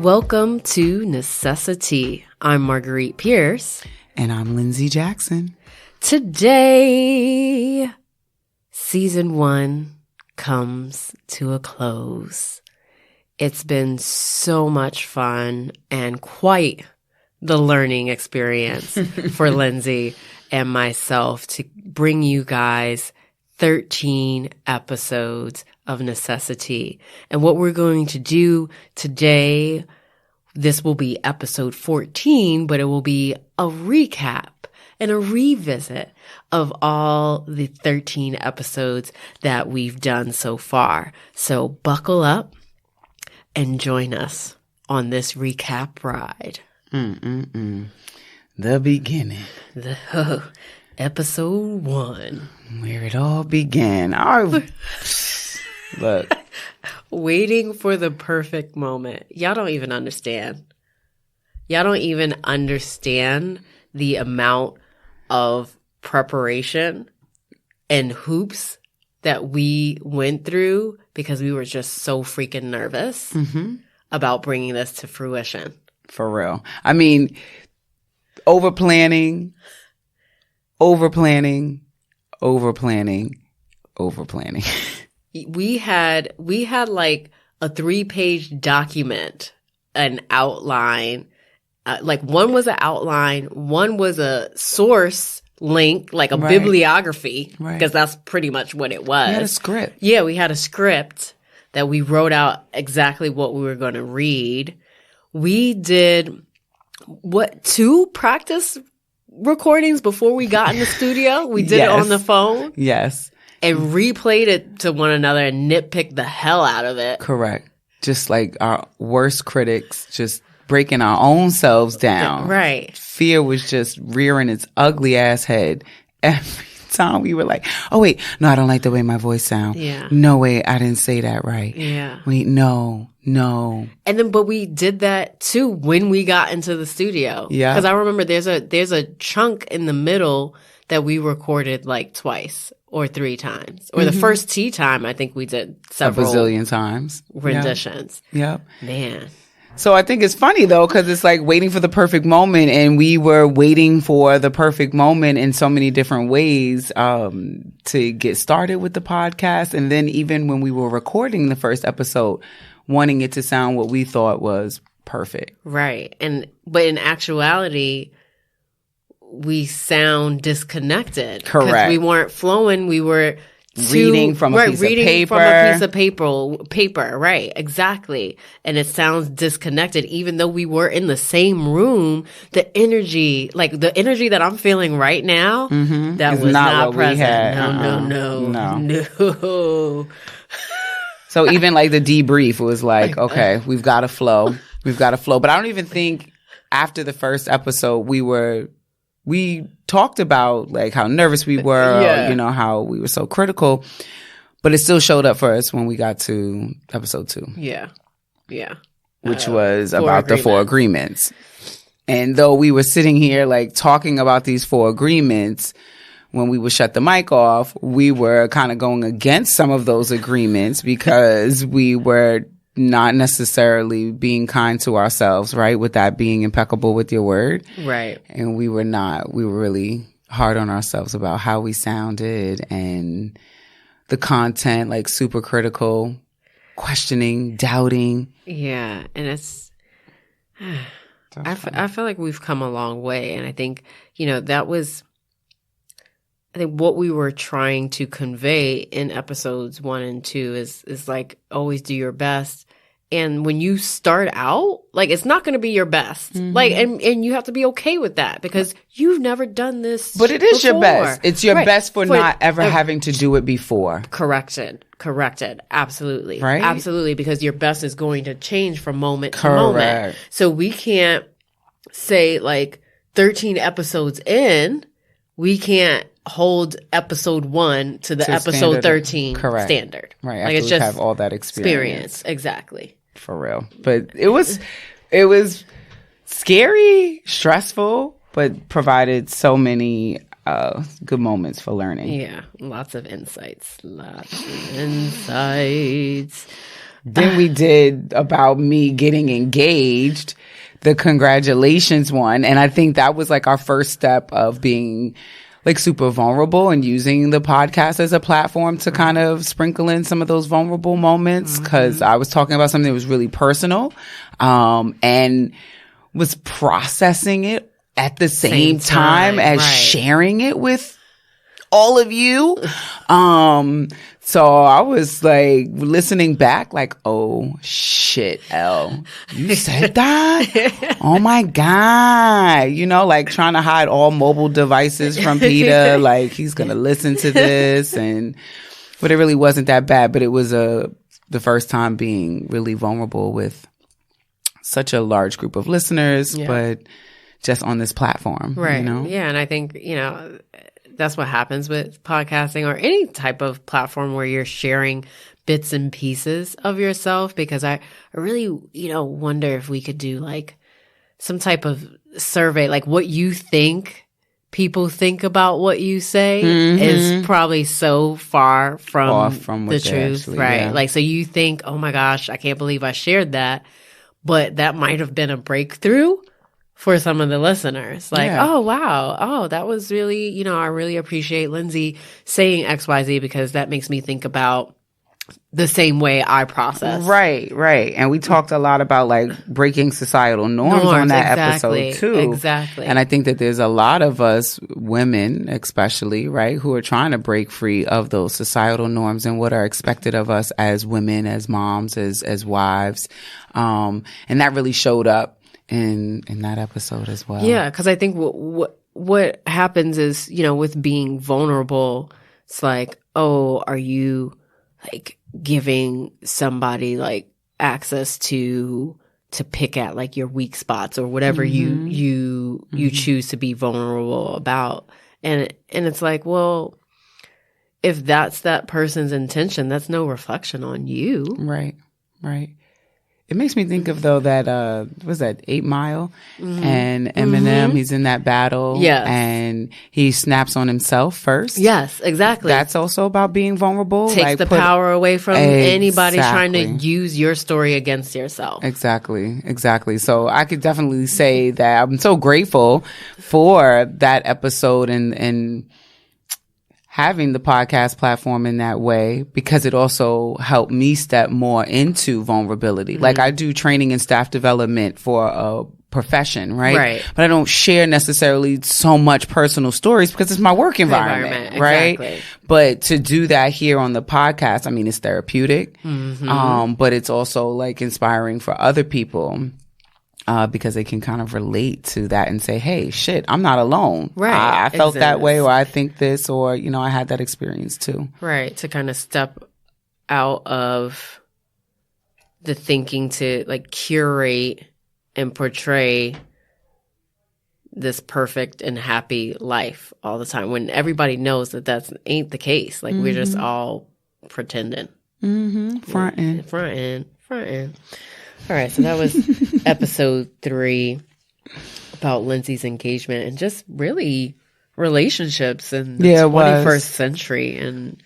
Welcome to Necessi-Tea. I'm Marguerite Pierce. And I'm Lindsay Jackson. Today, season 1 comes to a close. It's been so much fun and quite the learning experience for Lindsay and myself to bring you guys 13 episodes of Necessi-Tea. And what we're going to do today, this will be episode 14, but it will be a recap and a revisit of all the 13 episodes that we've done so far. So buckle up and join us on this recap ride. The beginning. Episode 1. Where it all began. Look. Waiting for the perfect moment. Y'all don't even understand. Y'all don't even understand the amount of preparation and hoops that we went through because we were just so freaking nervous about bringing this to fruition. For real. I mean, over-planning. We had like a 3-page document, an outline. Like one was an outline, one was a source link, like a bibliography, because that's pretty much what it was. We had a script. Yeah, we had a script that we wrote out exactly what we were going to read. We did 2 practice recordings before we got in the studio. We did it on the phone. Yes. And replayed it to one another and nitpicked the hell out of it. Correct. Just like our worst critics, just breaking our own selves down. Right. Fear was just rearing its ugly ass head. Every time we were like, oh, wait, no, I don't like the way my voice sounds. Yeah. No, wait, I didn't say that right. Yeah. Wait, no. And then, but we did that too when we got into the studio. Yeah. Because I remember there's a chunk in the middle that we recorded like twice or 3 times. Or the first tea time, I think we did several. A bazillion times. Renditions. Yep. Man. So I think it's funny though, because it's like waiting for the perfect moment, and we were waiting for the perfect moment in so many different ways to get started with the podcast. And then even when we were recording the first episode, wanting it to sound what we thought was perfect. Right. But in actuality, we sound disconnected. Correct. Because we weren't flowing. We were reading from a piece of paper. Right. Exactly. And it sounds disconnected, even though we were in the same room. The energy that I'm feeling right now, that was not present. We had. No. So even like the debrief was like, okay, we've got to flow. But I don't even think after the first episode we talked about like how nervous we were, or, how we were so critical, but it still showed up for us when we got to episode 2. Yeah. Which was about the 4 agreements. And though we were sitting here like talking about these 4 agreements, when we would shut the mic off, we were kind of going against some of those agreements because we were not necessarily being kind to ourselves, right? With that being impeccable with your word. Right. And we were not. We were really hard on ourselves about how we sounded and the content, like super critical, questioning, doubting. Yeah. And it's, I feel like we've come a long way. And I think, I think what we were trying to convey in episodes 1 and 2 is like always do your best. And when you start out, like it's not going to be your best. Like, and you have to be okay with that because you've never done this. But it is before. your best. It's your best for not ever having to do it before. Corrected. Absolutely. Right? Absolutely. Because your best is going to change from moment to moment. So we can't say like 13 episodes in, we can't hold episode 1 to the episode 13 standard. Right. Like it's just have all that experience. Exactly. For real. But it was scary, stressful, but provided so many good moments for learning. Yeah. Lots of insights. Then we did about me getting engaged, the congratulations one. And I think that was like our first step of being like super vulnerable and using the podcast as a platform to kind of sprinkle in some of those vulnerable moments. Cause I was talking about something that was really personal, and was processing it at the same time as sharing it with all of you. So I was like listening back like, oh shit, Elle, you said that? Oh my God. You know, like trying to hide all mobile devices from Peter. Like he's going to listen to this but it really wasn't that bad. But it was the first time being really vulnerable with such a large group of listeners, but just on this platform. Right. You know? Yeah. And I think, that's what happens with podcasting or any type of platform where you're sharing bits and pieces of yourself, because I really, wonder if we could do like some type of survey, like what you think people think about what you say is probably so far from the truth, actually, right? Yeah. Like, so you think, oh my gosh, I can't believe I shared that, but that might have been a breakthrough for some of the listeners. Like, oh, wow. Oh, that was really, I really appreciate Lindsay saying XYZ because that makes me think about the same way I process. Right. And we talked a lot about like breaking societal norms on that episode too. Exactly. And I think that there's a lot of us women, especially, right, who are trying to break free of those societal norms and what are expected of us as women, as moms, as wives. And that really showed up in that episode as well. Yeah, because I think what happens is, with being vulnerable, it's like, oh, are you like giving somebody like access to pick at like your weak spots or whatever you choose to be vulnerable about, and it's like, well, if that's that person's intention, that's no reflection on you. Right. It makes me think of, though, that, was that 8 Mile? And Eminem, he's in that battle. Yes. And he snaps on himself first. Yes, exactly. That's also about being vulnerable. Takes the power away from anybody trying to use your story against yourself. Exactly. So I could definitely say that I'm so grateful for that episode and having the podcast platform in that way, because it also helped me step more into vulnerability. Like I do training and staff development for a profession, right? But I don't share necessarily so much personal stories because it's my work environment, right? Exactly. But to do that here on the podcast, I mean, it's therapeutic, but it's also like inspiring for other people. Because they can kind of relate to that and say, hey, shit, I'm not alone. Right. I felt that way, or I think this, or, I had that experience too. Right. To kind of step out of the thinking to like curate and portray this perfect and happy life all the time when everybody knows that ain't the case. Like we're just all pretending. Fronting. All right, so that was episode 3 about Lindsay's engagement and just really relationships in the 21st century and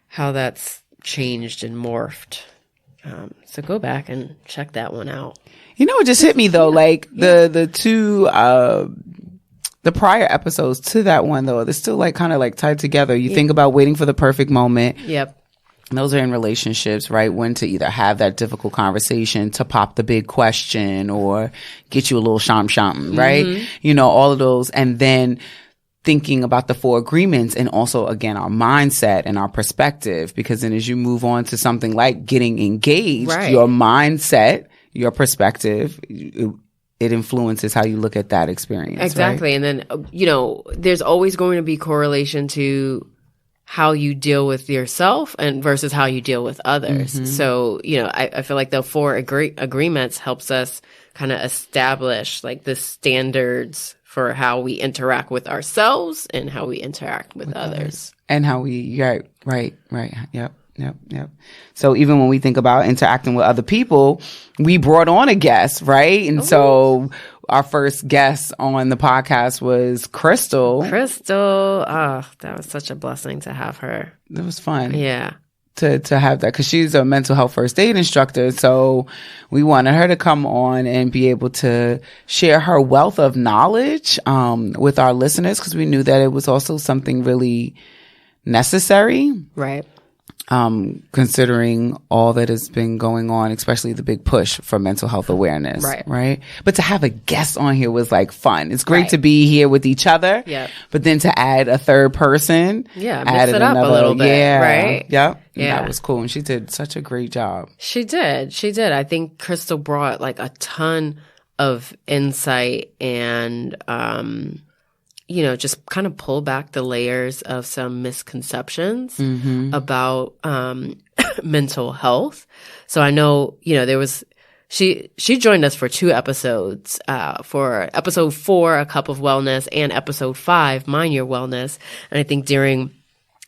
how that's changed and morphed. So go back and check that one out. It just hit me though, like the two the prior episodes to that one though, they're still like kind of like tied together. You think about waiting for the perfect moment. Yep. Those are in relationships, right? When to either have that difficult conversation, to pop the big question, or get you a little sham, right? All of those. And then thinking about the 4 agreements and also, again, our mindset and our perspective. Because then as you move on to something like getting engaged, your mindset, your perspective, it influences how you look at that experience. Exactly. Right? And then, there's always going to be correlation to how you deal with yourself and versus how you deal with others. So, I feel like the 4 agreements helps us kind of establish like the standards for how we interact with ourselves and how we interact with others. And how we, right. Yep. So even when we think about interacting with other people, we brought on a guest, right? And so our first guest on the podcast was Crystal. Oh, that was such a blessing to have her. It was fun. Yeah. to have that, because she's a mental health first aid instructor. So we wanted her to come on and be able to share her wealth of knowledge with our listeners, because we knew that it was also something really necessary. Right. Considering all that has been going on, especially the big push for mental health awareness. Right. But to have a guest on here was like fun. It's great to be here with each other. Yeah. But then to add a third person. Yeah. Mix it up a little bit. Yeah. Right. Yep. Yeah. That was cool. And she did such a great job. She did. I think Crystal brought like a ton of insight and, just kind of pull back the layers of some misconceptions about mental health. So I know, there was she joined us for 2 episodes, for episode 4, A Cup of Wellness, and episode 5, Mind Your Wellness. And I think during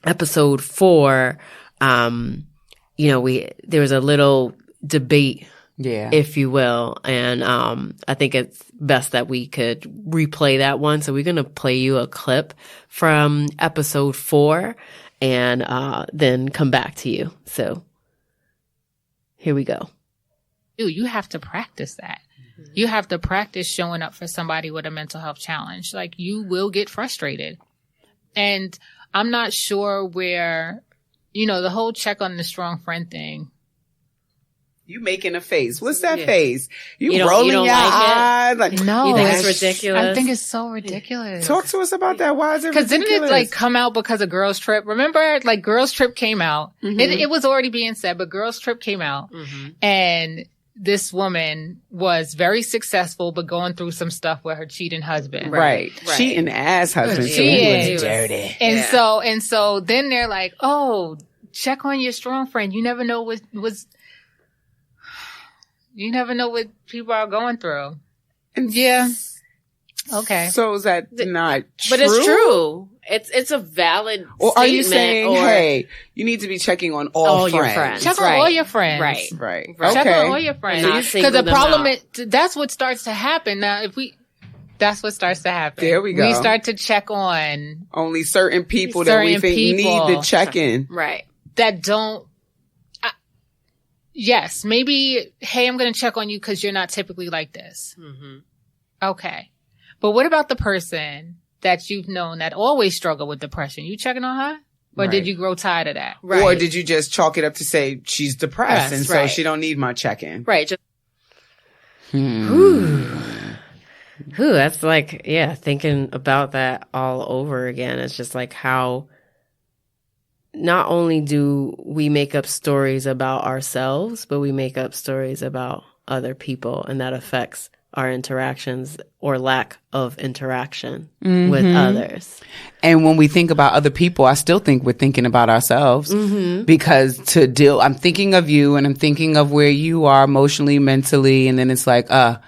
episode 4, there was a little debate, if you will. And I think it's best that we could replay that one. So we're going to play you a clip from episode 4 and then come back to you. So here we go. You have to practice that. You have to practice showing up for somebody with a mental health challenge. Like, you will get frustrated. And I'm not sure where, the whole check on the strong friend thing. You making a face. What's that face? You rolling your eyes? Like, no. You think it's ridiculous? I think it's so ridiculous. Talk to us about that. Why is it ridiculous? Because didn't it come out because of Girls Trip? Remember, Girls Trip came out. It was already being said, but Girls Trip came out. And this woman was very successful, but going through some stuff with her cheating husband. Right. Cheating ass husband. She was dirty. And so then they're like, oh, check on your strong friend. You never know you never know what people are going through. Yeah. Okay. So is that not true? But it's true. It's a valid Or are you saying, hey, you need to be checking on all friends? Your friends. Check on all your friends. Right. Check on all your friends. Because the problem is, that's what starts to happen. Now, that's what starts to happen. There we go. We start to check on only certain people that we think need to check in. Right. That don't. Yes, maybe, hey, I'm going to check on you because you're not typically like this. Okay. But what about the person that you've known that always struggled with depression? You checking on her? Or did you grow tired of that? Right. Or did you just chalk it up to say she's depressed and so she don't need my check-in? Right. That's like, thinking about that all over again. It's just like how not only do we make up stories about ourselves, but we make up stories about other people, and that affects our interactions or lack of interaction with others. And when we think about other people, I still think we're thinking about ourselves because I'm thinking of you and I'm thinking of where you are emotionally, mentally, and then it's like, I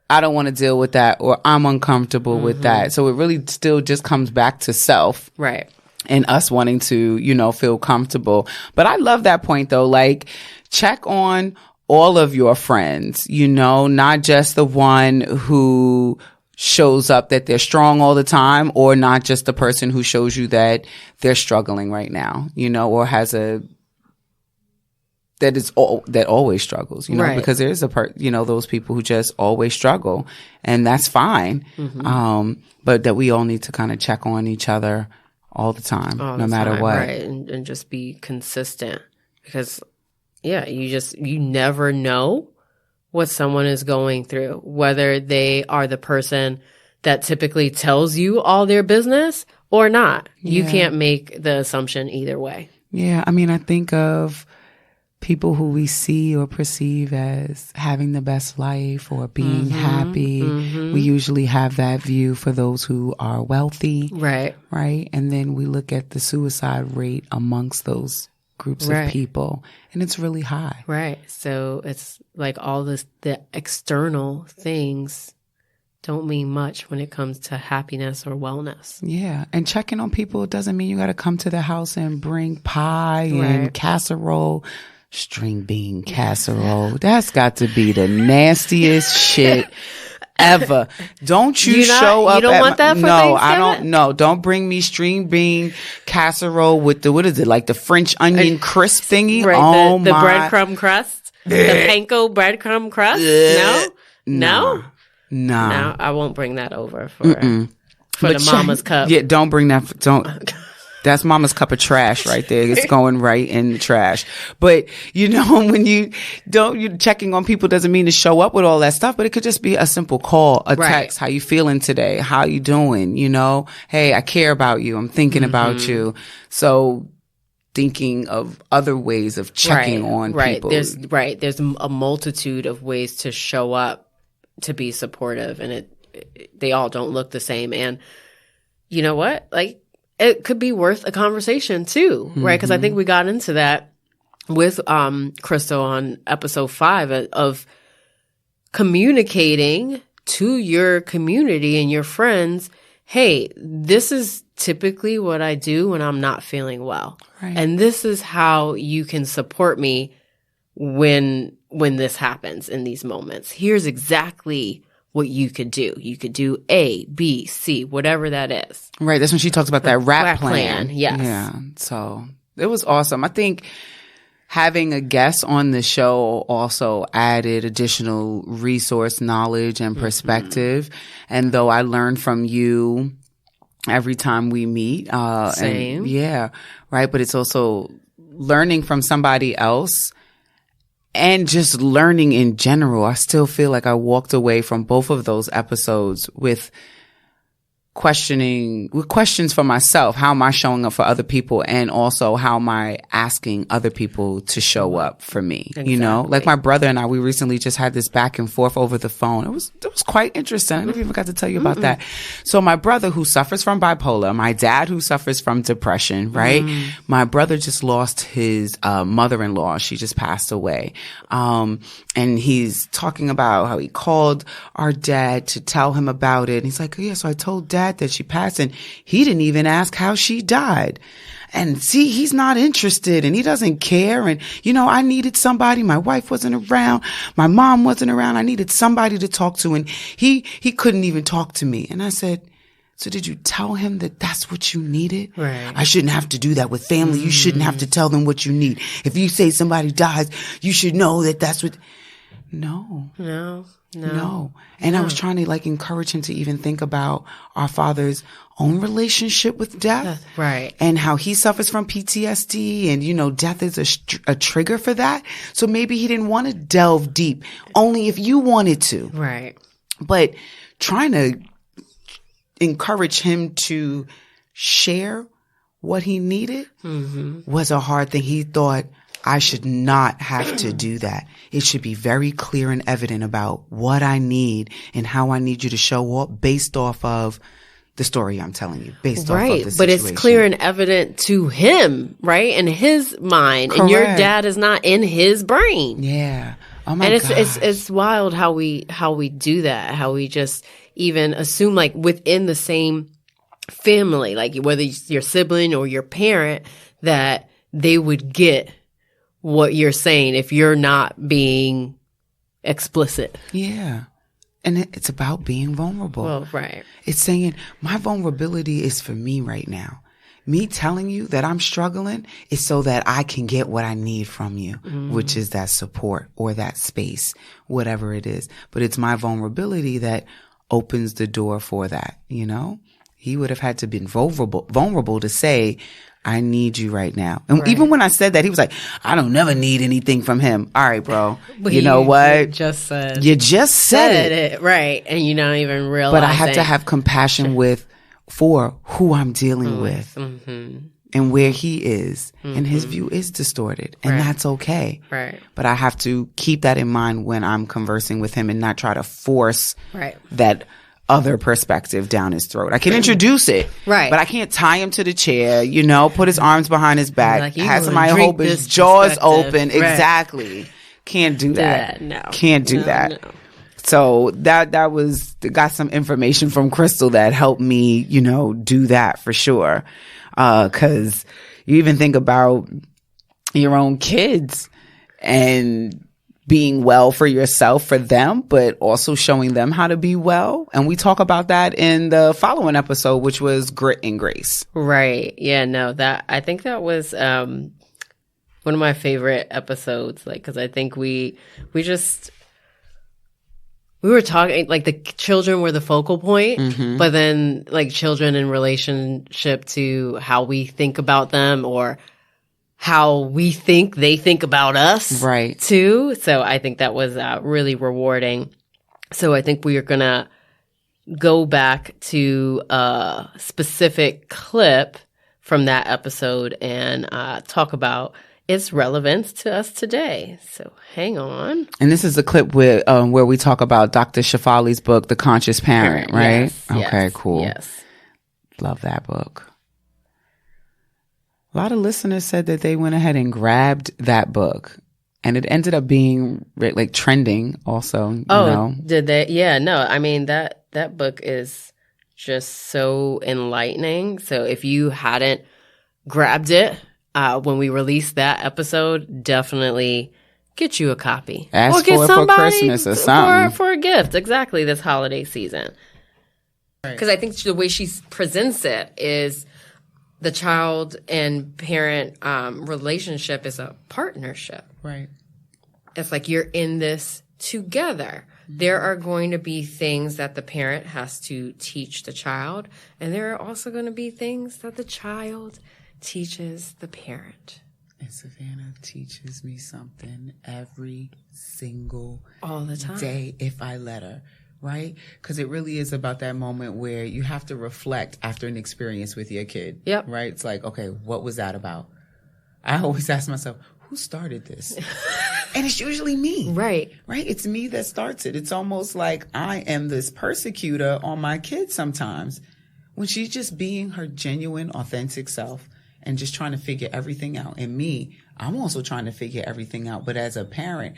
don't want to deal with that, or I'm uncomfortable with that. So it really still just comes back to self. Right. And us wanting to, feel comfortable. But I love that point though. Like, check on all of your friends, not just the one who shows up that they're strong all the time, or not just the person who shows you that they're struggling right now, or has that always struggles, because there is those people who just always struggle, and that's fine. But that we all need to kind of check on each other all the time, no matter what. Right. And just be consistent, because you never know what someone is going through, whether they are the person that typically tells you all their business or not. You can't make the assumption either way. Yeah. I mean, I think of people who we see or perceive as having the best life or being happy. We usually have that view for those who are wealthy. Right. And then we look at the suicide rate amongst those groups of people, and it's really high. Right. So it's like all the external things don't mean much when it comes to happiness or wellness. Yeah. And checking on people doesn't mean you got to come to the house and bring pie and casserole. String bean casserole. That's got to be the nastiest shit ever. Don't you show up. You don't want that for Thanksgiving? I don't. No, don't bring me string bean casserole with the, what is it, like the French onion crisp thingy? Right, oh the my. breadcrumb crust, the panko breadcrumb crust. No, I won't bring that over for the mama's cup. Yeah, don't bring that. Don't. That's mama's cup of trash right there. It's going right in the trash. But, when you're checking on people doesn't mean to show up with all that stuff, but it could just be a simple call, a text. How you feeling today? How you doing? Hey, I care about you. I'm thinking about you. So thinking of other ways of checking on people. There's a multitude of ways to show up to be supportive, and they all don't look the same. And you know what? Like, it could be worth a conversation too, right? Because I think we got into that with Crystal on episode 5 of communicating to your community and your friends, hey, this is typically what I do when I'm not feeling well. Right. And this is how you can support me when this happens in these moments. Here's exactly what you could do. You could do A, B, C, whatever that is. Right. That's when she talks about that RAP plan. Yes. Yeah. So it was awesome. I think having a guest on the show also added additional resource knowledge and perspective. And though I learn from you every time we meet. Same. Right. But it's also learning from somebody else. And just learning in general. I still feel like I walked away from both of those episodes with questions for myself. How am I showing up for other people? And also, how am I asking other people to show up for me? Exactly. Like my brother and I, we recently just had this back and forth over the phone. It was quite interesting. I never even got to tell you about that. So my brother, who suffers from bipolar, my dad, who suffers from depression, right? My brother just lost his mother-in-law. She just passed away. And he's talking about how he called our dad to tell him about it. And he's like, yeah, so I told dad that she passed, and he didn't even ask how she died. And see, he's not interested and he doesn't care. And, I needed somebody. My wife wasn't around. My mom wasn't around. I needed somebody to talk to, and he couldn't even talk to me. And I said, so did you tell him that that's what you needed? Right. I shouldn't have to do that with family. You shouldn't have to tell them what you need. If you say somebody dies, you should know that that's what. No. And I was trying to encourage him to even think about our father's own relationship with death. Right. And how he suffers from PTSD, and, death is a trigger for that. So maybe he didn't want to delve deep, only if you wanted to. Right. But trying to encourage him to share what he needed was a hard thing. He thought, I should not have to do that. It should be very clear and evident about what I need and how I need you to show up based off of the story I'm telling you, based off of the situation. But it's clear and evident to him, right? In his mind. Correct. And your dad is not in his brain. Yeah. Oh my God. And it's wild how we do that, how we just even assume within the same family, whether it's your sibling or your parent, that they would get what you're saying if you're not being explicit. Yeah. And it's about being vulnerable. Well, right. It's saying my vulnerability is for me right now. Me telling you that I'm struggling is so that I can get what I need from you, which is that support or that space, whatever it is. But it's my vulnerability that opens the door for that, He would have had to be vulnerable to say, I need you right now. And even when I said that, he was like, I don't never need anything from him. All right, bro. But you know what? You just said it. Right. And you don't even realize. But I have to have compassion for who I'm dealing with and where he is. And his view is distorted. And that's okay. Right. But I have to keep that in mind when I'm conversing with him and not try to force that other perspective down his throat. I can introduce it, right? But I can't tie him to the chair, put his arms behind his back, have somebody hold his jaws open. Right. Exactly. Can't do that. No. Can't do that. No. So that got some information from Crystal that helped me, do that for sure. 'Cause you even think about your own kids and being well for yourself, for them, but also showing them how to be well. And we talk about that in the following episode, which was Grit and Grace. Right. Yeah, no, I think that was one of my favorite episodes, like, because I think we were talking, like, the children were the focal point, but then, like, children in relationship to how we think about them or how we think they think about us, right? Too. So I think that was really rewarding. So I think we are going to go back to a specific clip from that episode and talk about its relevance to us today. So hang on. And this is a clip where we talk about Dr. Shefali's book, The Conscious Parent, right? Yes, okay, yes, cool. Yes. Love that book. A lot of listeners said that they went ahead and grabbed that book, and it ended up being like trending also. You know? Did they? Yeah, no, I mean, that book is just so enlightening. So if you hadn't grabbed it when we released that episode, definitely get you a copy. Ask for it for Christmas or something. For a gift, exactly, this holiday season. Because I think the way she presents it is the child and parent relationship is a partnership. Right. It's like you're in this together. There are going to be things that the parent has to teach the child, and there are also going to be things that the child teaches the parent. And Savannah teaches me something every single all the time day if I let her. Right? Because it really is about that moment where you have to reflect after an experience with your kid. Yep. Right? It's like, okay, what was that about? I always ask myself, who started this? And it's usually me. Right. Right? It's me that starts it. It's almost like I am this persecutor on my kid sometimes when she's just being her genuine, authentic self and just trying to figure everything out. And me, I'm also trying to figure everything out. But as a parent,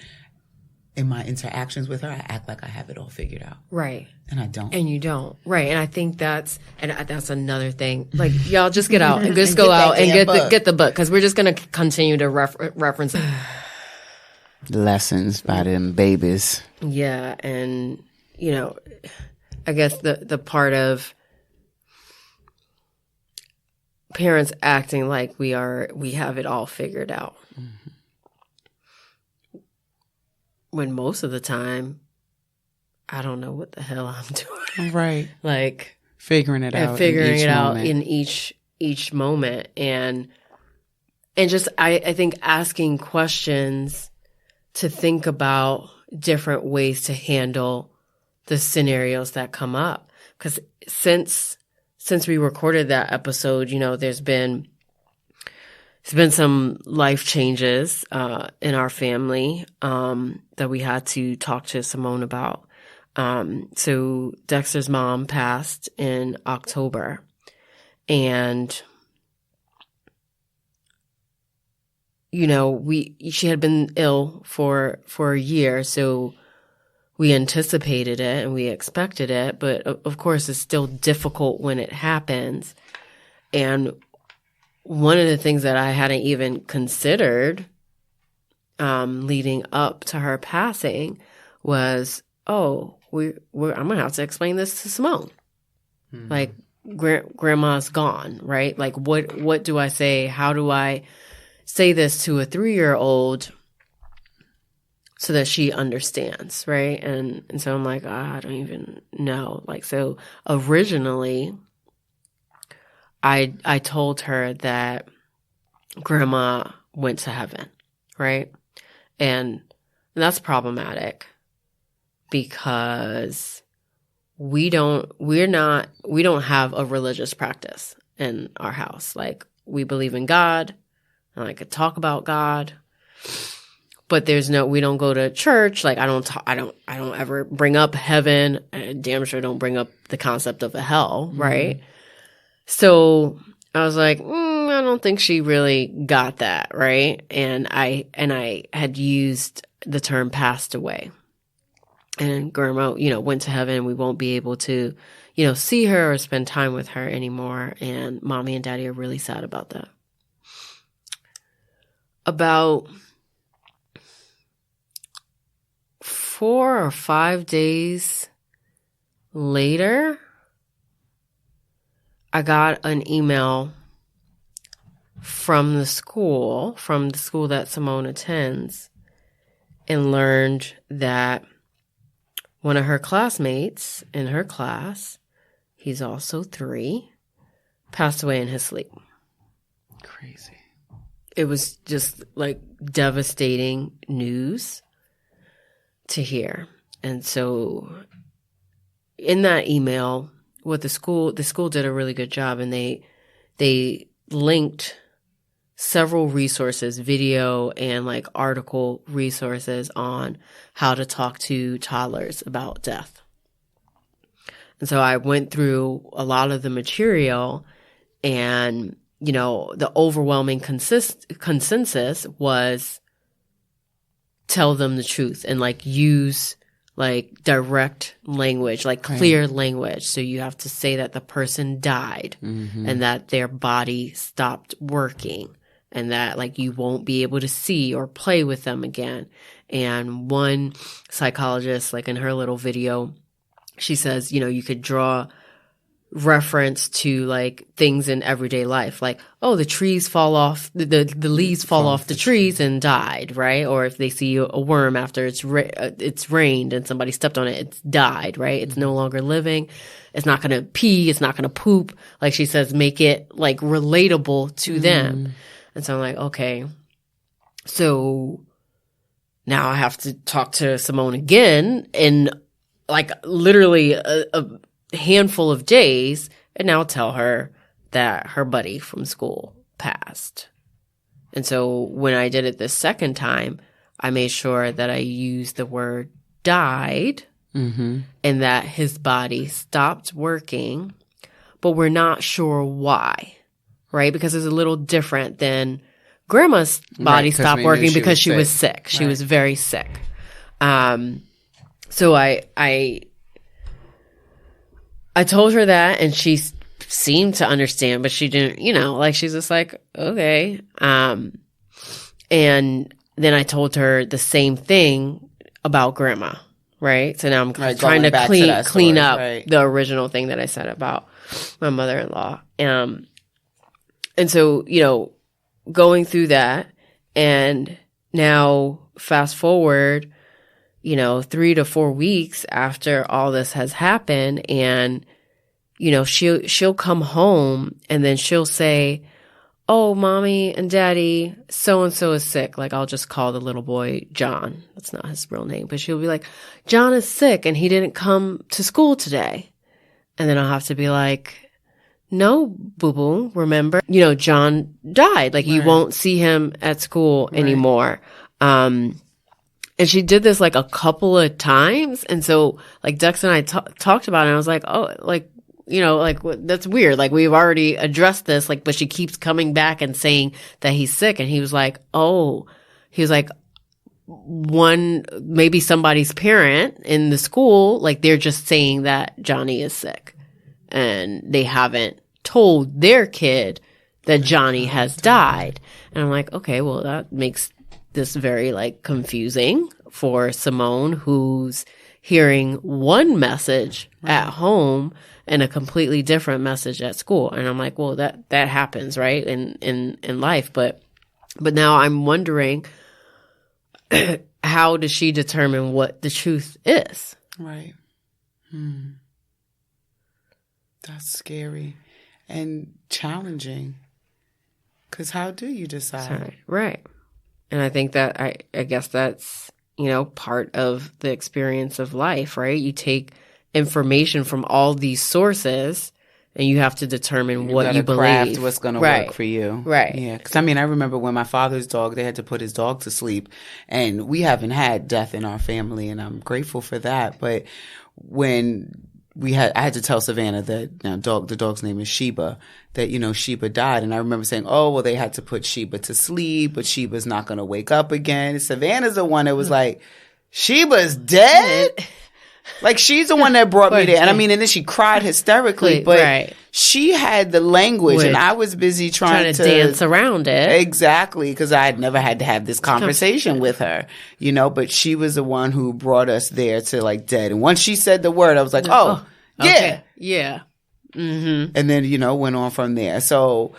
in my interactions with her, I act like I have it all figured out. Right. And I don't. And you don't. Right. And I think that's another thing. Like, y'all just get out and just go out and get the book. Because we're just going to continue to reference lessons by them babies. Yeah. And, you know, I guess the part of parents acting like we have it all figured out. Mm-hmm. When most of the time, I don't know what the hell I'm doing. Right. Like figuring it out in each moment. And just, I think asking questions to think about different ways to handle the scenarios that come up. Because since we recorded that episode, you know, there's been some life changes in our family that we had to talk to Simone about. So Dexter's mom passed in October, and you know, she had been ill for a year, so we anticipated it and we expected it, but of course it's still difficult when it happens. And one of the things that I hadn't even considered leading up to her passing was, I'm gonna have to explain this to Simone. Mm-hmm. Like, grandma's gone, right? Like, what do I say? How do I say this to a 3-year-old so that she understands, right? And so I'm like, I don't even know. Like, so originally, I told her that grandma went to heaven, right? And that's problematic because we don't have a religious practice in our house. Like, we believe in God, and I could talk about God, but we don't go to church. Like, I don't ever bring up heaven. I damn sure don't bring up the concept of a hell, right? Mm-hmm. So I was like, I don't think she really got that, right? And I had used the term passed away. And grandma, you know, went to heaven. We won't be able to, you know, see her or spend time with her anymore. And mommy and daddy are really sad about that. About 4 or 5 days later, I got an email from the school that Simone attends, and learned that one of her classmates in her class, he's also 3, passed away in his sleep. Crazy. It was just like devastating news to hear. And so in that email, what the school did a really good job, and they linked several resources, video and like article resources on how to talk to toddlers about death. And so I went through a lot of the material, and, you know, the overwhelming consensus was tell them the truth and like use like direct language, like clear language. So you have to say that the person died and that their body stopped working, and that like you won't be able to see or play with them again. And one psychologist, like in her little video, she says, you know, you could draw reference to like things in everyday life, like, oh, the trees fall off, the leaves fall off the trees and died, right? Or if they see a worm after it's rained and somebody stepped on it, it's died, right? It's no longer living. It's not going to pee. It's not going to poop. Like she says, make it like relatable to them. And so I'm like, okay, so now I have to talk to Simone again in like literally a handful of days, and now tell her that her buddy from school passed. And so when I did it the second time, I made sure that I used the word died and that his body stopped working, but we're not sure why. Right? Because it's a little different than grandma's body stopped working because she was sick. She was very sick. So I told her that, and she seemed to understand, but she didn't, you know, like she's just like, okay. And then I told her the same thing about grandma, right? So now I'm trying to clean up the original thing that I said about my mother-in-law. And so, you know, going through that, and now fast forward, you know, 3 to 4 weeks after all this has happened, and, you know, she'll come home and then she'll say, oh, mommy and daddy, so-and-so is sick. Like, I'll just call the little boy John. That's not his real name, but she'll be like, John is sick and he didn't come to school today. And then I'll have to be like, no, boo-boo, remember, you know, John died. Like, you won't see him at school anymore. And she did this like a couple of times. And so like Dex and I talked about it, and I was like, oh, like, you know, like that's weird. Like, we've already addressed this, like, but she keeps coming back and saying that he's sick. And he was like, maybe somebody's parent in the school, like they're just saying that Johnny is sick, and they haven't told their kid that Johnny has died. And I'm like, okay, well, that makes this very like confusing for Simone, who's hearing one message at home and a completely different message at school. And I'm like, well, that happens, right? In life. But now I'm wondering, how does she determine what the truth is? Right. That's scary and challenging. Because how do you decide? Right. And I think that I guess that's, you know, part of the experience of life, right? You take information from all these sources, and you have to determine what you believe. Craft what's going to work for you. Right. Yeah. Because, I mean, I remember when my father's dog, they had to put his dog to sleep, and we haven't had death in our family, and I'm grateful for that. But when I had to tell Savannah that the dog's name is Sheba, that, you know, Sheba died. And I remember saying, oh, well, they had to put Sheba to sleep, but Sheba's not going to wake up again. Savannah's the one that was like, Sheba's dead? Like, she's the one that brought me there. And I mean, and then she cried hysterically, but she had the language and I was busy trying to dance around it. Exactly. Because I had never had to have this conversation with her, you know, but she was the one who brought us there to like dead. And once she said the word, I was like, oh yeah. Okay. Yeah. Mm-hmm. And then, you know, went on from there. So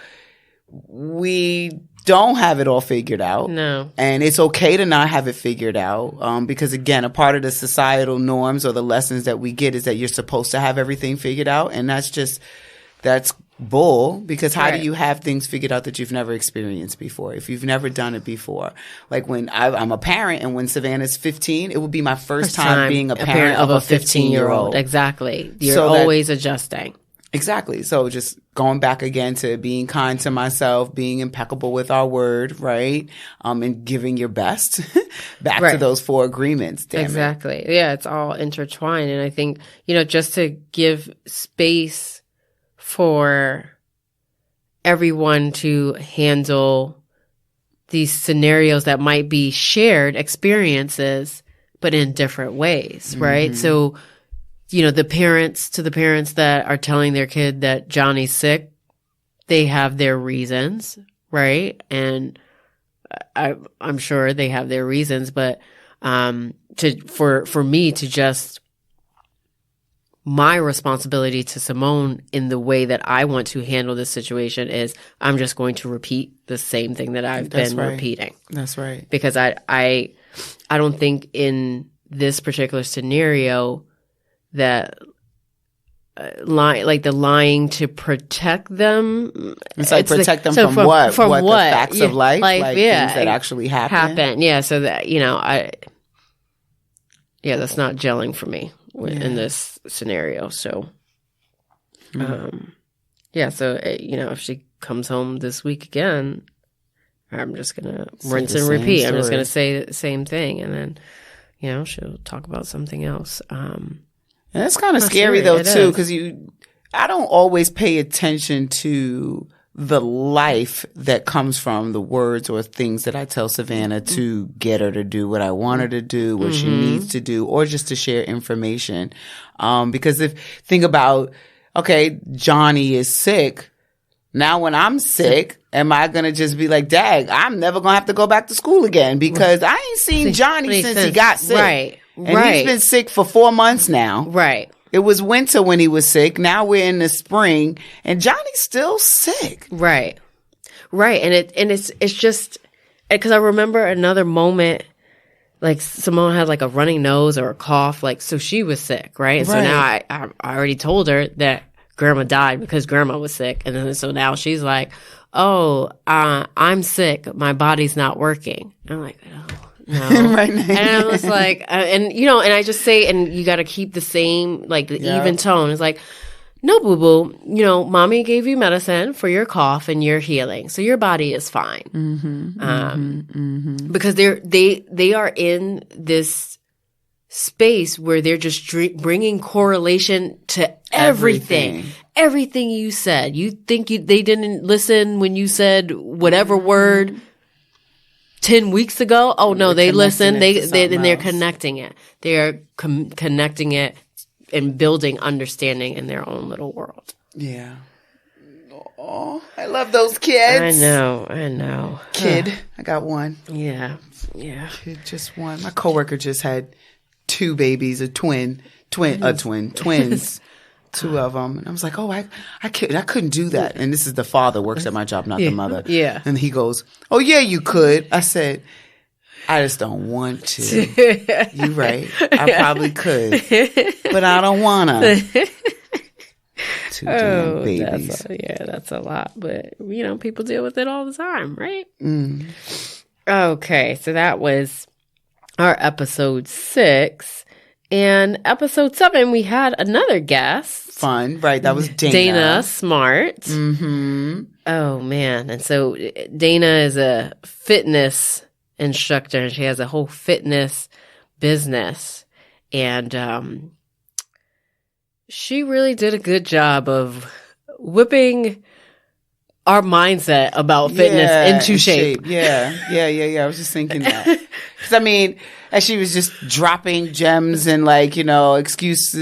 we don't have it all figured out. No. And it's okay to not have it figured out. Because again, a part of the societal norms or the lessons that we get is that you're supposed to have everything figured out. And that's bull, because how do you have things figured out that you've never experienced before? If you've never done it before. Like when I'm a parent and when Savannah's 15, it would be my first time being a parent of a 15-year-old. Exactly. You're always adjusting. Exactly. So just going back again to being kind to myself, being impeccable with our word, right? And giving your best back to those 4 agreements. Exactly. Yeah, it's all intertwined. And I think, you know, just to give space for everyone to handle these scenarios that might be shared experiences, but in different ways, right? Mm-hmm. So, you know, the parents that are telling their kid that Johnny's sick, they have their reasons, right? And I'm sure they have their reasons, but for me to just my responsibility to Simone in the way that I want to handle this situation is I'm just going to repeat the same thing that I've been repeating. That's right. Because I don't think in this particular scenario that the lying to protect them. It's like protect them from what? From what? The facts of life? Like things that actually happen? Yeah. So that, you know, that's not gelling for me in this scenario. So, so, you know, if she comes home this week again, I'm just going to rinse and repeat. Story. I'm just going to say the same thing. And then, you know, she'll talk about something else. And that's kind of scary though too, because I don't always pay attention to the life that comes from the words or things that I tell Savannah to get her to do what I want her to do, what she needs to do, or just to share information. Because think about, okay, Johnny is sick. Now when I'm sick, am I going to just be like, Dag, I'm never going to have to go back to school again because I ain't seen Johnny since he got sick. Right. And he's been sick for 4 months now. Right. It was winter when he was sick. Now we're in the spring and Johnny's still sick. Right. Right. And it's just, because I remember another moment, like Simone had like a running nose or a cough, like, so she was sick. Right. And so now I already told her that grandma died because grandma was sick. And then so now she's like, oh, I'm sick. My body's not working. I'm like, oh. No. Right. And I was like, and you know, and I just say, and you got to keep the same, like the even tone. It's like, no, boo boo, you know, mommy gave you medicine for your cough and you're healing. So your body is fine. Because they are in this space where they're just bringing correlation to everything. Everything you said. You think they didn't listen when you said whatever word 10 weeks ago? Oh no, they listened. They're connecting it. They are connecting it and building understanding in their own little world. Yeah. Oh, I love those kids. I know. Kid, I got one. Yeah. Kid, just one. My coworker just had 2 babies, twins. 2 of them. And I was like, oh, I couldn't do that. And this is the father works at my job, not the mother. Yeah. And he goes, oh, yeah, you could. I said, I just don't want to. You're right. I probably could. But I don't want to. 2 damn babies. That's a lot. But, you know, people deal with it all the time, right? Okay. So that was our episode 6. And episode 7, we had another guest. Fun, right? That was Dana. Dana Smart. Oh, man. And so Dana is a fitness instructor, and she has a whole fitness business. And she really did a good job of whipping our mindset about fitness into shape. Yeah. I was just thinking that. Because, I mean, as she was just dropping gems and, like, you know,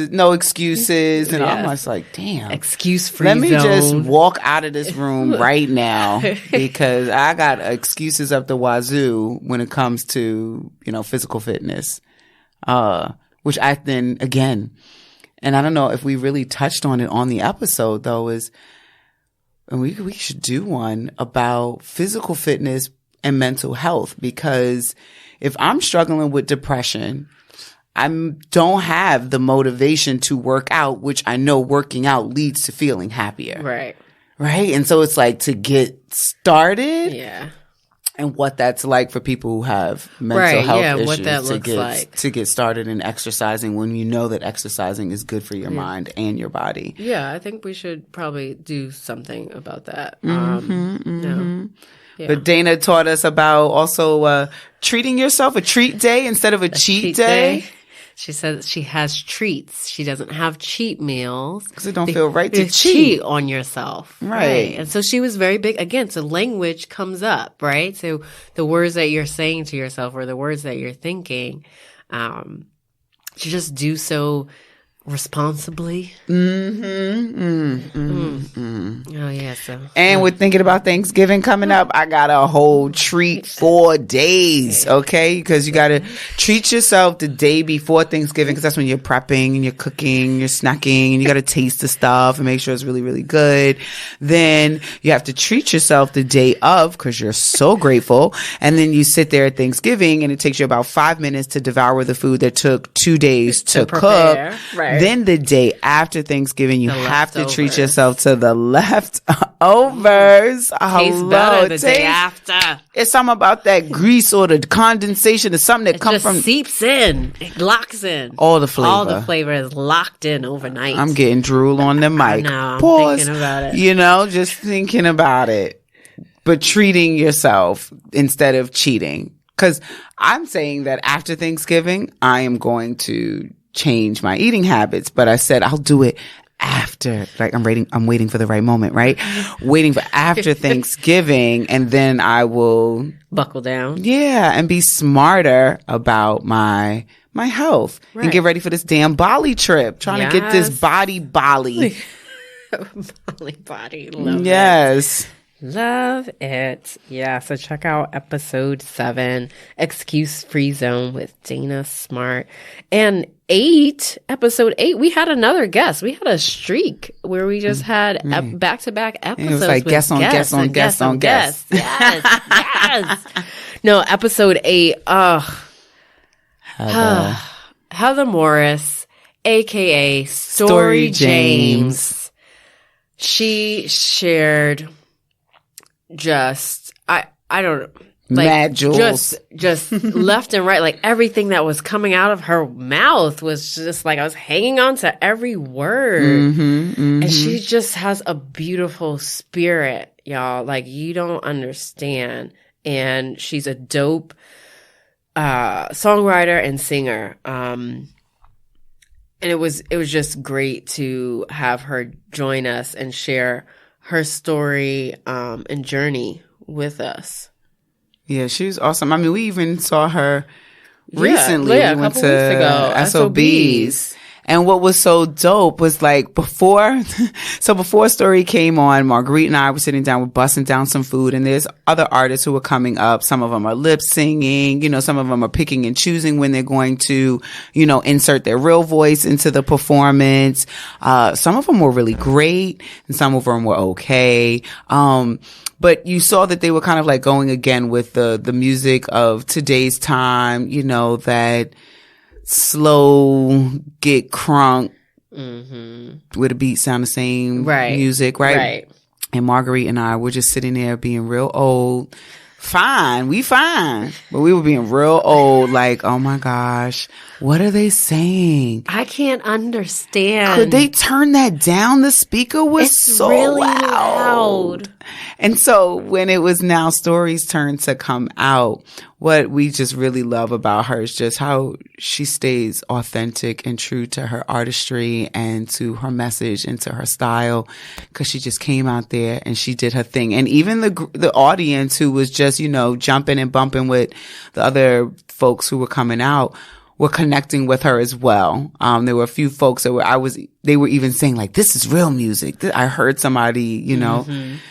no excuses. And I'm just like, damn. Excuse-free Let me zone. just walk out of this room right now because I got excuses up the wazoo when it comes to, you know, physical fitness. Which I then, again, and I don't know if we really touched on it on the episode, though, and we should do one about physical fitness and mental health, because if I'm struggling with depression, I don't have the motivation to work out, which I know working out leads to feeling happier. Right. Right. And so it's like to get started. Yeah. And what that's like for people who have mental health issues. What that looks like. To get started in exercising when you know that exercising is good for your mind and your body. Yeah, I think we should probably do something about that. Yeah. But Dana taught us about also treating yourself a treat day instead of a cheat day. She says she has treats. She doesn't have cheat meals. Because it don't feel right to cheat on yourself. Right. And so she was very big. Again, so language comes up, right? So the words that you're saying to yourself or the words that you're thinking, to just do so responsibly. Oh, yeah. And we're thinking about Thanksgiving coming up. I got a whole treat 4 days, okay? Because you got to treat yourself the day before Thanksgiving, because that's when you're prepping and you're cooking, you're snacking, and you got to taste the stuff and make sure it's really, really good. Then you have to treat yourself the day of, because you're so grateful. And then you sit there at Thanksgiving and it takes you about 5 minutes to devour the food that took 2 days to cook. Right. Then the day after Thanksgiving, you have to treat yourself to the leftovers. Tastes better the day after. It's something about that grease or the condensation or something that comes from seeps in. It locks in. All the flavor. All the flavor is locked in overnight. I'm getting drool on the mic. I know. I'm Pause. thinking about it. You know, just thinking about it. But treating yourself instead of cheating. Because I'm saying that after Thanksgiving, I am going to change my eating habits, but I said I'll do it after. Like I'm waiting for the right moment, right? Waiting for after Thanksgiving, and then I will buckle down. Yeah, and be smarter about my health and get ready for this damn Bali trip. Trying to get this Bali. Bali. Love it. Love it. Yeah, so check out episode 7, Excuse-Free Zone with Dana Smart. And episode 8, we had another guest. We had a streak where we just had back-to-back episodes. It was like guest on guest on guest on guest. Yes. No, episode 8, Heather Morris, a.k.a. Story James. She shared just I don't know, like mad jewels, just left and right, like everything that was coming out of her mouth was just like I was hanging on to every word. And she just has a beautiful spirit, y'all, like you don't understand. And she's a dope songwriter and singer. And it was just great to have her join us and share her story and journey with us. Yeah, she was awesome. I mean, we even saw her recently. We went to SOBs. And what was so dope was like before Story came on, Marguerite and I were sitting down, we're busting down some food, and there's other artists who are coming up. Some of them are lip singing, some of them are picking and choosing when they're going to, insert their real voice into the performance. Some of them were really great and some of them were okay. But you saw that they were kind of like going again with the music of today's time, that slow, get crunk, with the beat sound the same music, right? And Marguerite and I were just sitting there being real old. We fine. But we were being real old, like, oh my gosh, what are they saying? I can't understand. Could they turn that down? The speaker was so really loud. And so when it was now Story's turn to come out, what we just really love about her is just how she stays authentic and true to her artistry and to her message and to her style, because she just came out there and she did her thing. And even the audience who was just, jumping and bumping with the other folks who were coming out were connecting with her as well. There were a few folks that they were even saying like, this is real music. I heard somebody,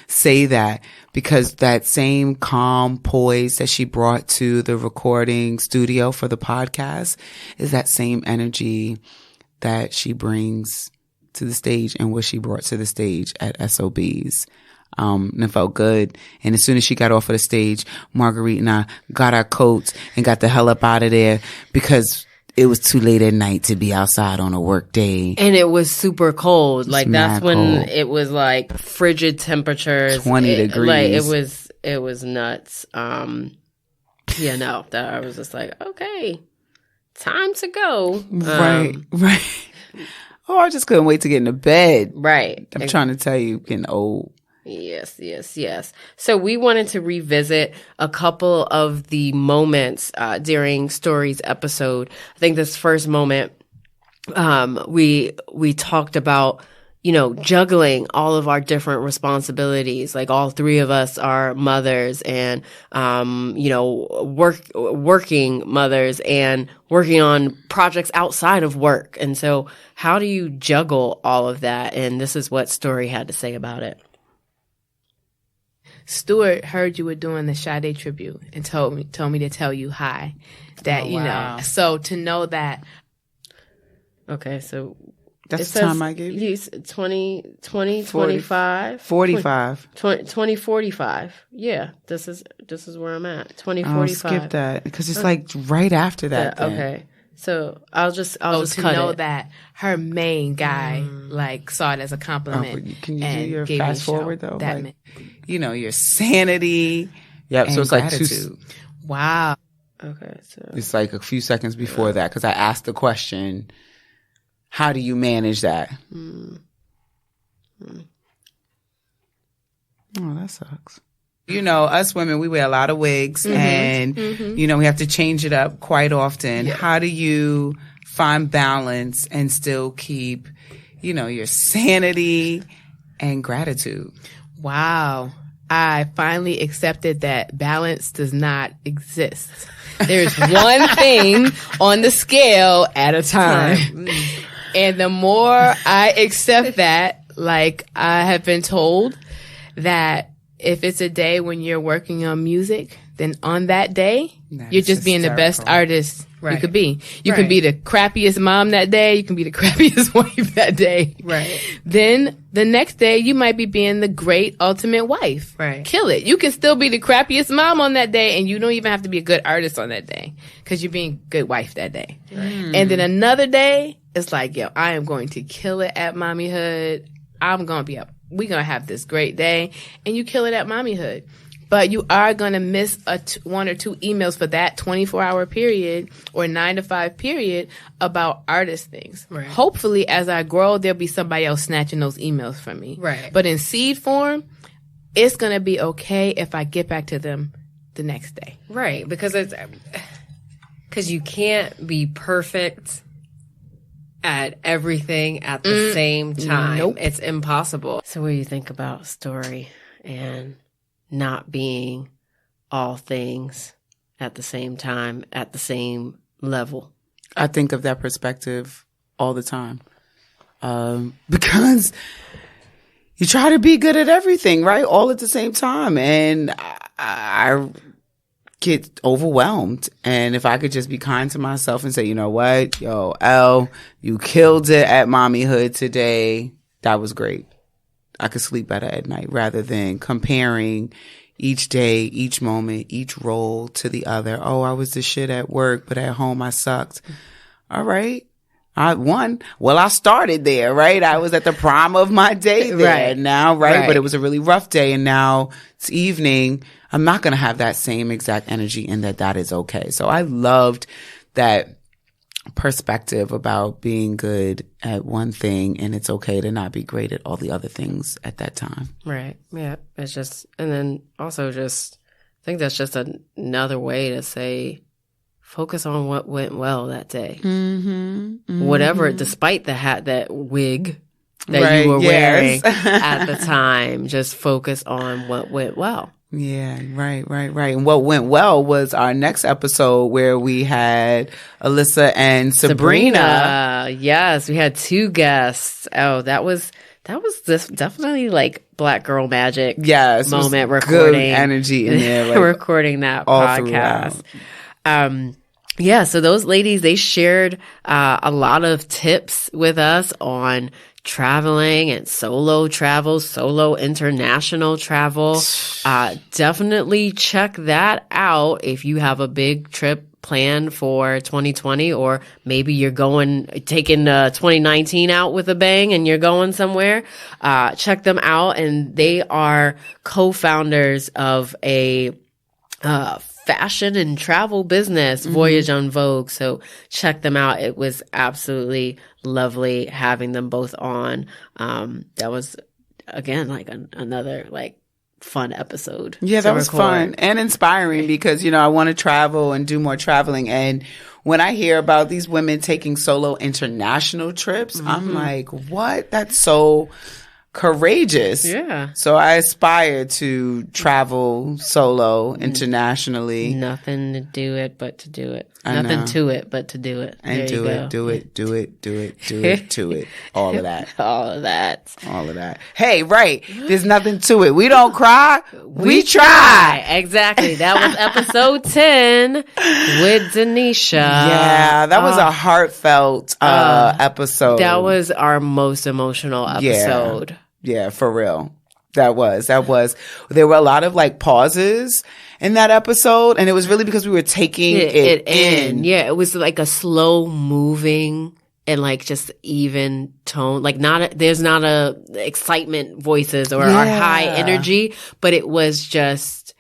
say that, because that same calm poise that she brought to the recording studio for the podcast is that same energy that she brings to the stage and what she brought to the stage at SOBs. And it felt good. And as soon as she got off of the stage, Marguerite and I got our coats and got the hell up out of there, because it was too late at night to be outside on a work day. And it was super cold. Like, that's when it was like frigid temperatures. 20 degrees. Like, it was nuts. I was just like, okay, time to go. Right. Oh, I just couldn't wait to get into bed. Right. I'm trying to tell you, getting old. Yes. So we wanted to revisit a couple of the moments during Story's episode. I think this first moment, we talked about, juggling all of our different responsibilities. Like, all three of us are mothers and, working mothers and working on projects outside of work. And so how do you juggle all of that? And this is what Story had to say about it. Stuart heard you were doing the Sade tribute and told me to tell you hi. That, so to know that. Okay, so that's the time I gave you. 2045. 2045. Yeah, this is where I'm at. 2045. I'll skip that because it's like right after that. Okay. So I'll just to cut know it. that her main guy saw it as a compliment. Can you do your fast forward though? That your sanity. Yep. So it's like gratitude. Wow. Okay. So it's like a few seconds before that, because I asked the question, how do you manage that? Oh, that sucks. Us women, we wear a lot of wigs and, we have to change it up quite often. Yeah. How do you find balance and still keep, your sanity and gratitude? Wow. I finally accepted that balance does not exist. There's one thing on the scale at a time. And the more I accept that, like, I have been told that if it's a day when you're working on music, then on that day, you're just being the best artist you could be. You can be the crappiest mom that day. You can be the crappiest wife that day. Right. Then the next day, you might be being the great ultimate wife. Right. Kill it. You can still be the crappiest mom on that day, and you don't even have to be a good artist on that day because you're being a good wife that day. Right. And then another day, it's like, I am going to kill it at mommyhood. I'm going to be up. We're going to have this great day, and you kill it at mommyhood. But you are going to miss one or two emails for that 24-hour period or 9 to 5 period about artist things. Right. Hopefully, as I grow, there'll be somebody else snatching those emails from me. Right. But in seed form, it's going to be okay if I get back to them the next day. Right. Because you can't be perfect at everything at the same time. Nope. It's impossible. So what do you think about Story and not being all things at the same time, at the same level? I think of that perspective all the time. Because you try to be good at everything, right? All at the same time. And I get overwhelmed. And if I could just be kind to myself and say, you know what? Yo, Elle, you killed it at mommyhood today. That was great. I could sleep better at night rather than comparing each day, each moment, each role to the other. Oh, I was the shit at work, but at home I sucked. All right. I started there, right? I was at the prime of my day there right. now, right? But it was a really rough day, and now it's evening. I'm not going to have that same exact energy, and that is okay. So I loved that perspective about being good at one thing, and it's okay to not be great at all the other things at that time. Right. Yeah. It's just, and then also just, I think that's just another way to say, focus on what went well that day. Whatever, despite the hat, that wig that you were wearing at the time, just focus on what went well. Yeah, right. And what went well was our next episode where we had Alyssa and Sabrina. Yes, we had 2 guests. Oh, that was definitely like Black Girl Magic. Yes, moment recording good energy in there, like, recording that podcast. Yeah, so those ladies, they shared a lot of tips with us on traveling and solo travel, solo international travel. Definitely check that out if you have a big trip planned for 2020, or maybe you're taking 2019 out with a bang and you're going somewhere. Check them out. And they are co-founders of a fashion and travel business, Voyage on Vogue. So check them out. It was absolutely lovely having them both on. That was, again, like another like fun episode. Yeah, that was fun and inspiring because, I want to travel and do more traveling. And when I hear about these women taking solo international trips, I'm like, what? That's so courageous. Yeah. So I aspire to travel solo internationally. Nothing to do it but to do it. Nothing to it but to do it. And do it. All of that. All of that. Hey, right. There's nothing to it. We don't cry. We try. Exactly. That was episode 10 with Denisha. Yeah, that was a heartfelt episode. That was our most emotional episode. Yeah, for real. That was. There were a lot of like pauses in that episode, and it was really because we were taking it in. Yeah, it was like a slow moving and like just even tone. Like there's not a excitement voices or our high energy, but it was just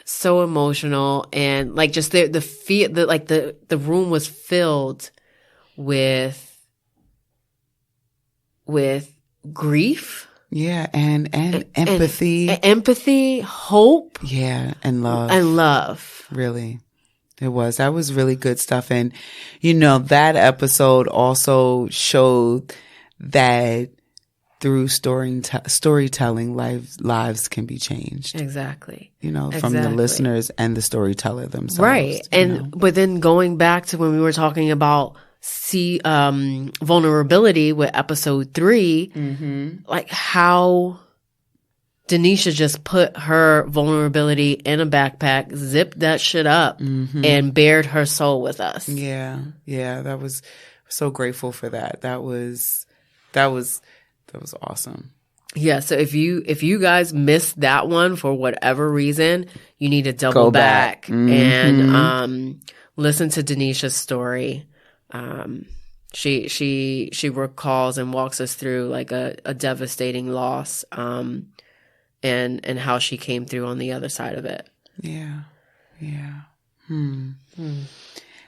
so emotional, and like just the feel, the room was filled with grief. Yeah, and empathy. Empathy, hope. Yeah, and love. Really. It was. That was really good stuff. And, that episode also showed that through storytelling, lives can be changed. Exactly. From the listeners and the storyteller themselves. Right. But then going back to when we were talking about vulnerability with episode 3, like how Denisha just put her vulnerability in a backpack, zipped that shit up, and bared her soul with us. Yeah, that was so grateful for that. That was awesome. Yeah, so if you guys missed that one for whatever reason, you need to double back and listen to Denisha's story. She recalls and walks us through like a devastating loss, and how she came through on the other side of it. Yeah.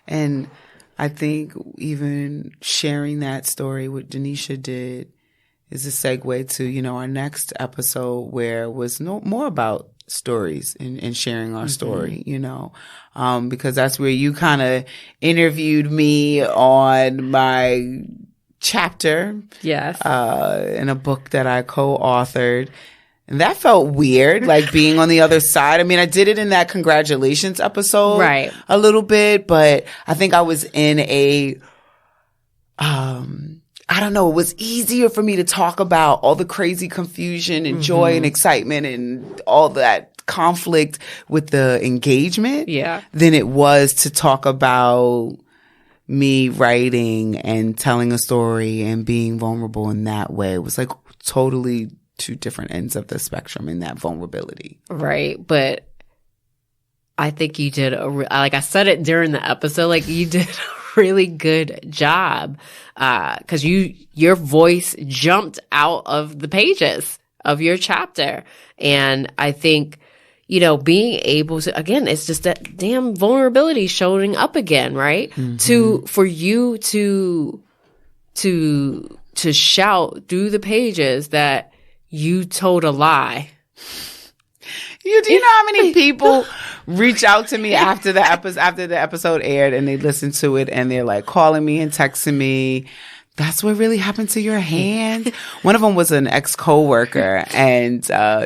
And I think even sharing that story, what Denisha did, is a segue to, our next episode where it was more about stories and sharing our story, because that's where you kind of interviewed me on my chapter. Yes. In a book that I co-authored. And that felt weird, like being on the other side. I mean, I did it in that congratulations episode. Right. A little bit, but I think I was in I don't know, it was easier for me to talk about all the crazy confusion and joy and excitement and all that conflict with the engagement than it was to talk about me writing and telling a story and being vulnerable in that way. It was like totally 2 different ends of the spectrum in that vulnerability. Right. But I think you did like I said it during the episode, like you did a really good job. 'Cause your voice jumped out of the pages of your chapter. And I think, you know, being able to, again, it's just that damn vulnerability showing up again, right? For you to shout through the pages that you told a lie. Do you know how many people reach out to me after the episode aired and they listen to it and they're like calling me and texting me, that's what really happened to your hand? One of them was an ex-coworker, and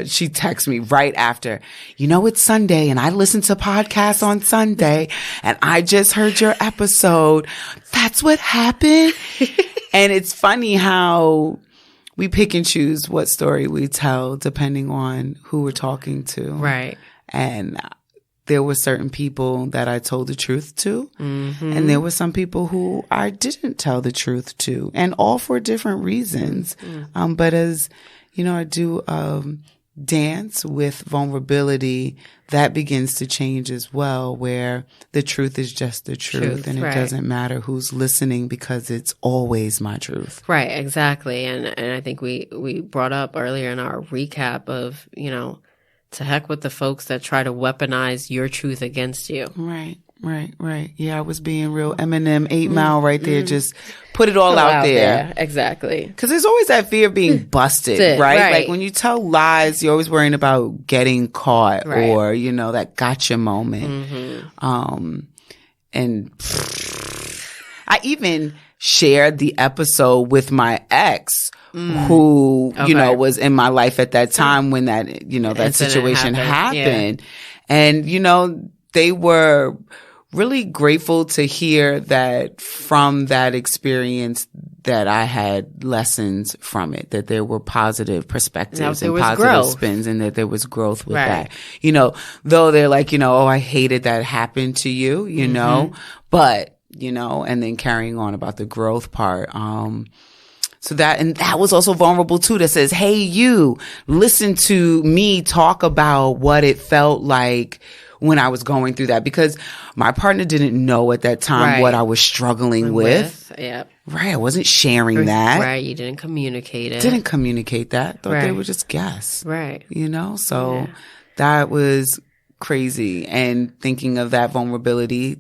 she texted me right after, you know, it's Sunday and I listen to podcasts on Sunday and I just heard your episode. That's what happened. And it's funny how we pick and choose what story we tell depending on who we're talking to. Right. And there were certain people that I told the truth to, and there were some people who I didn't tell the truth to, and all for different reasons. But as you know, I do dance with vulnerability, that begins to change as well, where the truth is just the truth and it doesn't matter who's listening because it's always my truth. Right, exactly. And I think we brought up earlier in our recap of, you know, to heck with the folks that try to weaponize your truth against you. Right. Yeah, I was being real Eminem 8 Mile right there. Just put it all out there. Exactly. Because there's always that fear of being busted, right? Like when you tell lies, you're always worrying about getting caught or, you know, that gotcha moment. And I even shared the episode with my ex who, you know, was in my life at that time when that, you know, that situation happened. Yeah. And, you know, they were really grateful to hear that from that experience that I had lessons from it, that there were positive perspectives and positive spins and that there was growth with that. You know, though they're like, you know, oh, I hated that happened to you, you know, but, you know, and then carrying on about the growth part. So that was also vulnerable too, that says, hey, you listen to me talk about what it felt like when I was going through that, because my partner didn't know at that time what I was struggling with. Yep. Right. I wasn't sharing that. Right. You didn't communicate it. Didn't communicate that. Thought they would just guess. Right. You know, so that was crazy. And thinking of that vulnerability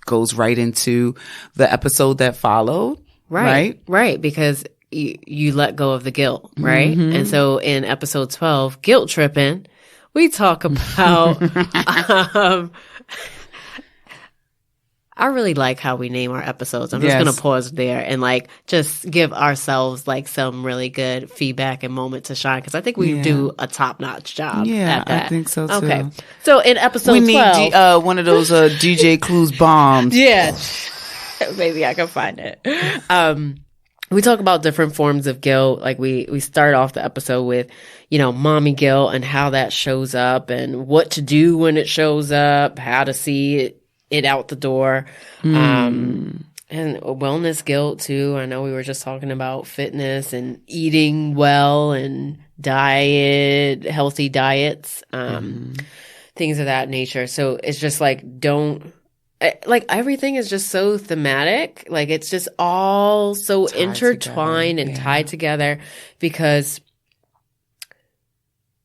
goes right into the episode that followed. Right. Because you let go of the guilt. Right. And so in episode 12, guilt tripping, we talk about, I really like how we name our episodes. I'm just going to pause there and like just give ourselves like some really good feedback and moment to shine, because I think we do a top-notch job at that. I think so too. Okay. So in episode 12. We need one of those DJ Clues bombs. Yeah. Maybe I can find it. We talk about different forms of guilt. Like we start off the episode with, you know, mommy guilt and how that shows up and what to do when it shows up, how to see it out the door. And wellness guilt too. I know we were just talking about fitness and eating well and healthy diets, things of that nature. So it's just like, like everything is just so thematic. Like it's just all so intertwined and tied together, because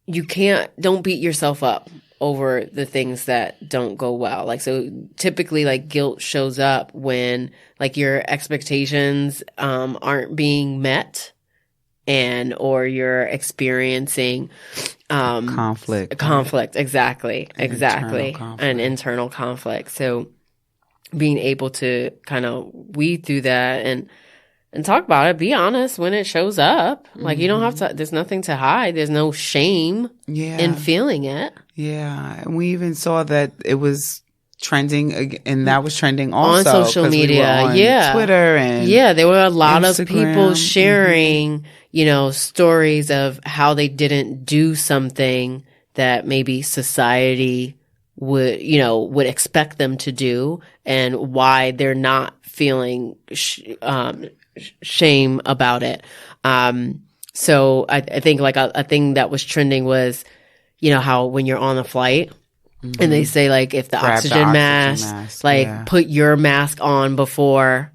don't beat yourself up over the things that don't go well. Like, so typically like guilt shows up when like your expectations aren't being met, or you're experiencing conflict. Exactly. An internal conflict. So being able to kind of weed through that and talk about it, be honest when it shows up. Like you don't have to, there's nothing to hide. There's no shame in feeling it. Yeah. And we even saw that it was trending, and that was trending also on social media. We were on Twitter and there were a lot Instagram. Of people sharing, you know, stories of how they didn't do something that maybe society would expect them to do, and why they're not feeling shame about it. So I think like a thing that was trending was, you know, how when you're on a flight and they say like, if the oxygen mask, like put your mask on before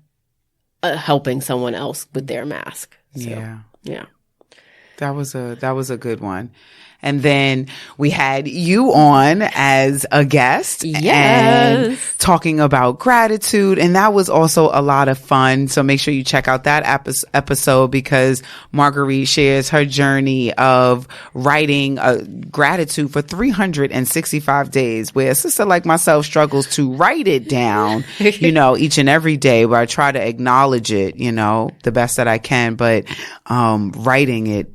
helping someone else with their mask. So, yeah. That was a good one. And then we had you on as a guest and talking about gratitude. And that was also a lot of fun. So make sure you check out that episode because Marguerite shares her journey of writing gratitude for 365 days, where a sister like myself struggles to write it down, each and every day, but I try to acknowledge it, the best that I can. But writing it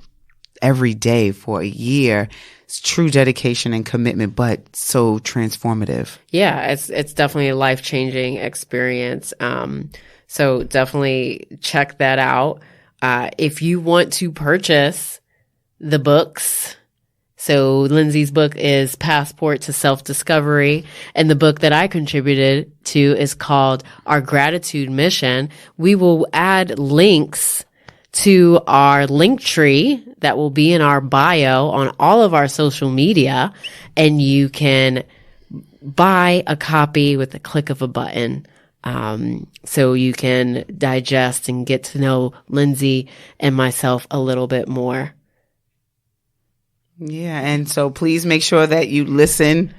every day for a year. It's true dedication and commitment, but so transformative. Yeah, it's definitely a life-changing experience. So definitely check that out. If you want to purchase the books, so Lindsay's book is Passport to Self-Discovery, and the book that I contributed to is called Our Gratitude Mission. We will add links to our link tree that will be in our bio on all of our social media, and you can buy a copy with the click of a button. So you can digest and get to know Lindsay and myself a little bit more. Yeah, and so please make sure that you listen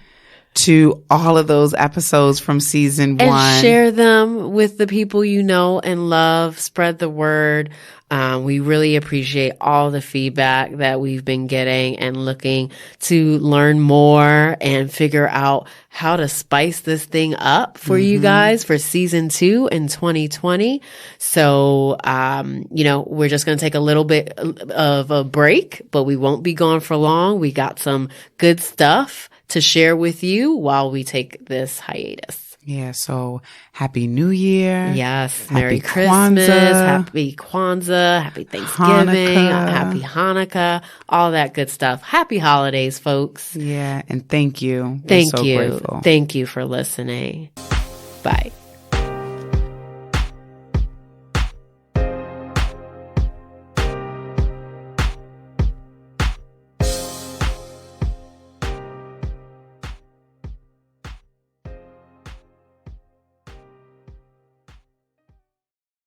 to all of those episodes from season 1. And share them with the people you know and love. Spread the word. We really appreciate all the feedback that we've been getting and looking to learn more and figure out how to spice this thing up for you guys for season 2 in 2020. So, we're just going to take a little bit of a break, but we won't be gone for long. We got some good stuff to share with you while we take this hiatus. Yeah, so Happy New Year. Yes, Merry Christmas, Happy Kwanzaa, Happy Thanksgiving, Happy Hanukkah, all that good stuff. Happy holidays, folks. Yeah, and thank you. Thank We're so you. Grateful. Thank you for listening. Bye.